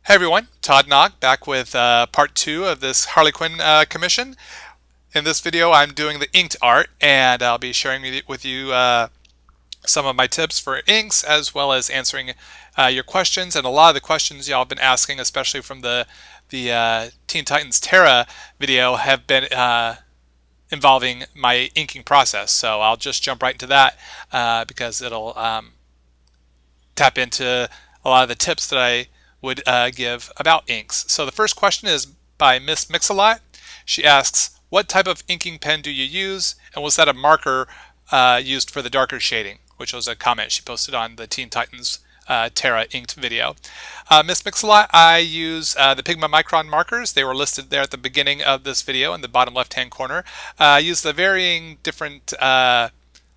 Hey everyone, Todd Nauck back with part 2 of this Harley Quinn commission. In this video I'm doing the inked art, and I'll be sharing with you some of my tips for inks as well as answering your questions. And a lot of the questions y'all have been asking, especially from the Teen Titans Terra video, have been involving my inking process. So I'll just jump right into that because it'll tap into a lot of the tips that I would give about inks. So the first question is by Miss Mix-a-Lot. She asks, what type of inking pen do you use, and was that a marker used for the darker shading? Which was a comment she posted on the Teen Titans Terra inked video. Miss Mix-a-Lot, I use the Pigma Micron markers. They were listed there at the beginning of this video in the bottom left hand corner. I use the varying different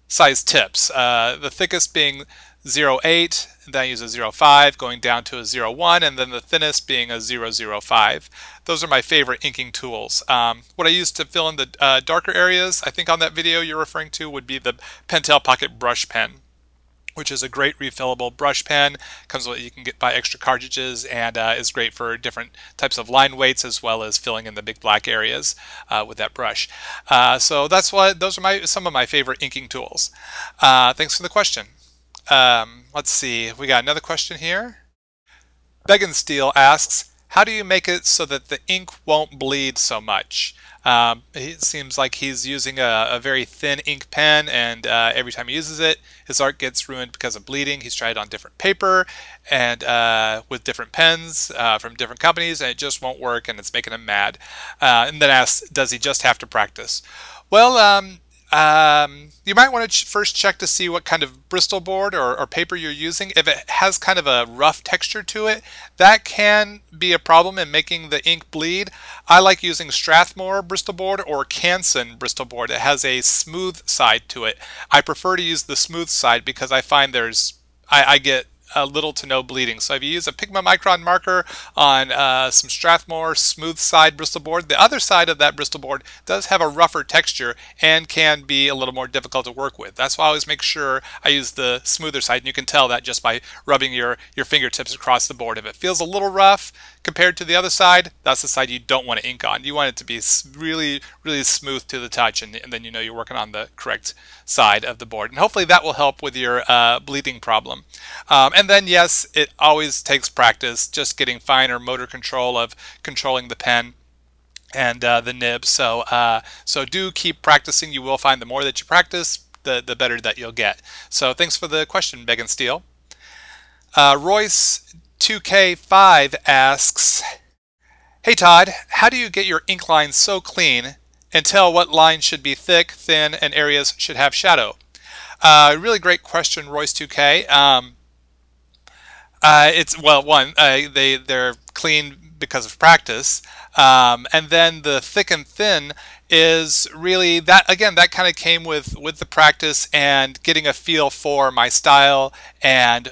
size tips, the thickest being 0.8, then I use a 0.5, going down to a 0.1, and then the thinnest being a 0.05. Those are my favorite inking tools. What I use to fill in the darker areas, I think on that video you're referring to, would be the Pentel Pocket Brush Pen, which is a great refillable brush pen. Comes with, you can buy extra cartridges, and is great for different types of line weights as well as filling in the big black areas with that brush. So those are some of my favorite inking tools. Thanks for the question. Let's see, we got another question here. Begensteel asks, how do you make it so that the ink won't bleed so much? It seems like he's using a very thin ink pen, and every time he uses it, his art gets ruined because of bleeding. He's tried it on different paper and with different pens from different companies, and it just won't work, and it's making him mad. And then asks, does he just have to practice? Well, you might want to first check to see what kind of Bristol board or paper you're using. If it has kind of a rough texture to it, that can be a problem in making the ink bleed. I like using Strathmore Bristol board or Canson Bristol board. It has a smooth side to it. I prefer to use the smooth side because I find I get little to no bleeding. So if you use a Pigma Micron marker on some Strathmore smooth side Bristol board, the other side of that Bristol board does have a rougher texture and can be a little more difficult to work with. That's why I always make sure I use the smoother side, and you can tell that just by rubbing your fingertips across the board. If it feels a little rough compared to the other side, that's the side you don't want to ink on. You want it to be really, really smooth to the touch, and then you know you're working on the correct side of the board. And hopefully that will help with your bleeding problem. And then, yes, it always takes practice, just getting finer motor control of controlling the pen and the nib. So do keep practicing. You will find the more that you practice, the better that you'll get. So thanks for the question, Begensteel. Royce 2K5 asks, hey Todd, how do you get your ink lines so clean and tell what lines should be thick, thin, and areas should have shadow? Really great question, Royce 2K. They're clean because of practice, and then the thick and thin is really that, again, that kind of came with the practice and getting a feel for my style and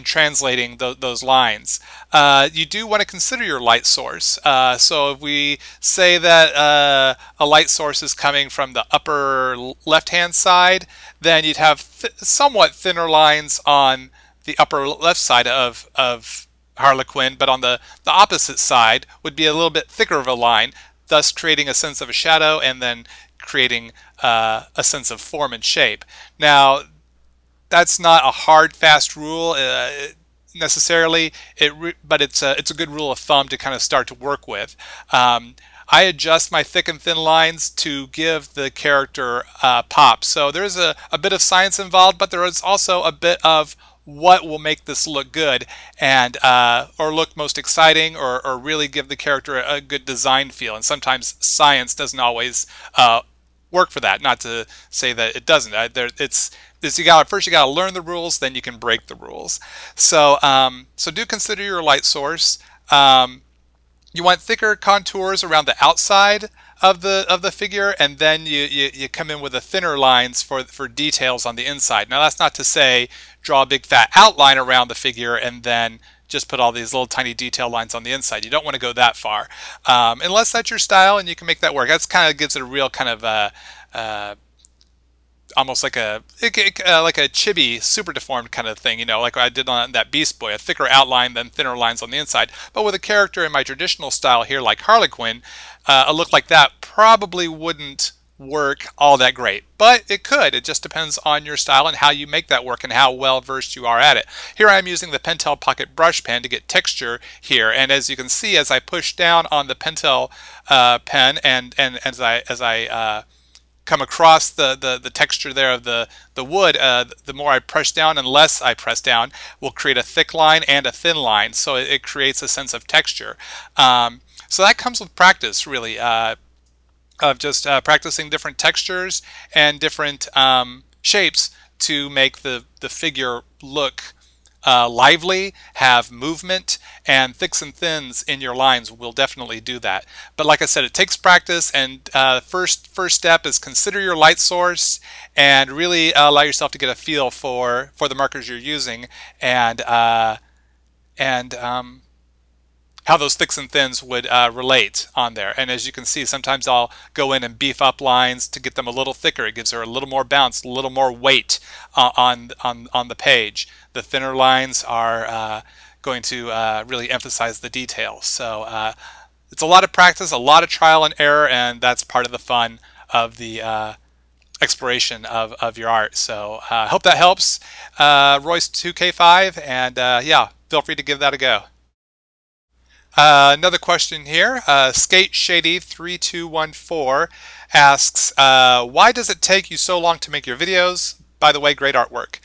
translating those lines. You do want to consider your light source. So if we say that a light source is coming from the upper left-hand side, then you'd have somewhat thinner lines on the upper left side of Harlequin, but on the opposite side would be a little bit thicker of a line, thus creating a sense of a shadow and then creating a sense of form and shape. Now, that's not a hard, fast rule necessarily, but it's a good rule of thumb to kind of start to work with. I adjust my thick and thin lines to give the character pop. So there's a bit of science involved, but there is also a bit of what will make this look good and or look most exciting, or really give the character a good design feel. And sometimes science doesn't always work for that. Not to say that it doesn't. First you gotta learn the rules, then you can break the rules. So do consider your light source. You want thicker contours around the outside of the figure, and then you come in with the thinner lines for details on the inside. Now that's not to say draw a big fat outline around the figure and then just put all these little tiny detail lines on the inside. You don't want to go that far, unless that's your style and you can make that work. That's kind of gives it a real kind of almost like a chibi, super deformed kind of thing, you know, like I did on that Beast Boy, a thicker outline than thinner lines on the inside. But with a character in my traditional style here, like Harlequin, a look like that probably wouldn't work all that great, but it could. It just depends on your style and how you make that work and how well versed you are at it. Here I am using the Pentel Pocket Brush Pen to get texture here, and as you can see, as I push down on the Pentel pen and as I come across the texture there of the wood, the more I press down and less I press down will create a thick line and a thin line, so it creates a sense of texture. So that comes with practice, really. Of just practicing different textures and different shapes to make the figure look lively, have movement, and thicks and thins in your lines will definitely do that. But like I said, it takes practice, and first step is consider your light source and really allow yourself to get a feel for the markers you're using and how those thicks and thins would relate on there. And as you can see, sometimes I'll go in and beef up lines to get them a little thicker. It gives her a little more bounce, a little more weight on the page. The thinner lines are going to really emphasize the detail. So it's a lot of practice, a lot of trial and error, and that's part of the fun of the exploration of your art. So I hope that helps, Royce2K5, and yeah, feel free to give that a go. Another question here, SkateShady3214 asks, why does it take you so long to make your videos? By the way, great artwork.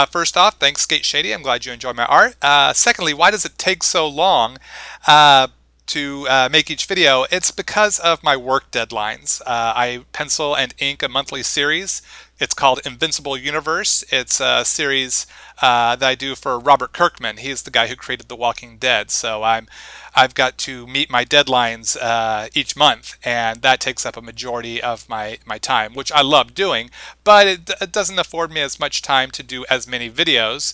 First off, thanks SkateShady, I'm glad you enjoy my art. Secondly, why does it take so long to make each video? It's because of my work deadlines. I pencil and ink a monthly series. It's called Invincible Universe. It's a series that I do for Robert Kirkman. He's the guy who created The Walking Dead. So I've got to meet my deadlines each month, and that takes up a majority of my time, which I love doing, but it doesn't afford me as much time to do as many videos.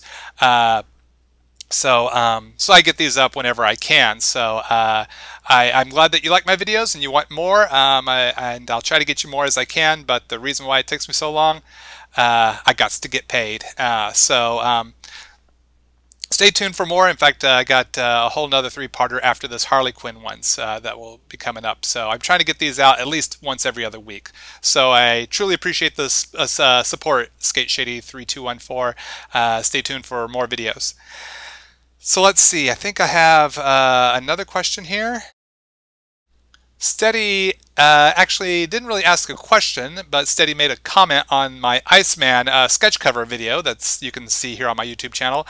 So I get these up whenever I can. So I'm glad that you like my videos and you want more, and I'll try to get you more as I can, but the reason why it takes me so long, I got to get paid. Stay tuned for more. In fact, I got a whole nother 3-parter after this Harley Quinn ones that will be coming up. So I'm trying to get these out at least once every other week. So I truly appreciate this support, SkateShady3214. Stay tuned for more videos. So let's see, I think I have another question here. Steady actually didn't really ask a question, but Steady made a comment on my Iceman sketch cover video that's you can see here on my YouTube channel.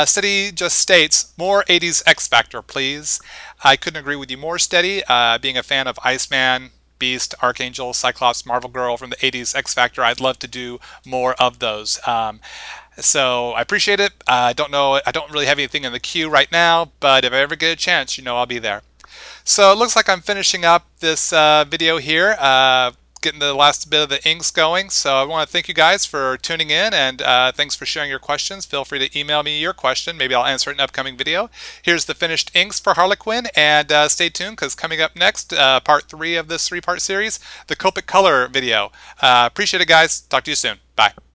Steady just states, more 80s X Factor, please. I couldn't agree with you more, Steady. Being a fan of Iceman, Beast, Archangel, Cyclops, Marvel Girl from the 80s X Factor, I'd love to do more of those. So I appreciate it. I don't really have anything in the queue right now, but if I ever get a chance, you know I'll be there. So it looks like I'm finishing up this video here, getting the last bit of the inks going. So I want to thank you guys for tuning in, and thanks for sharing your questions. Feel free to email me your question. Maybe I'll answer it in an upcoming video. Here's the finished inks for Harlequin, and stay tuned because coming up next, part 3 of this 3-part series, the Copic Color video. Appreciate it, guys. Talk to you soon. Bye.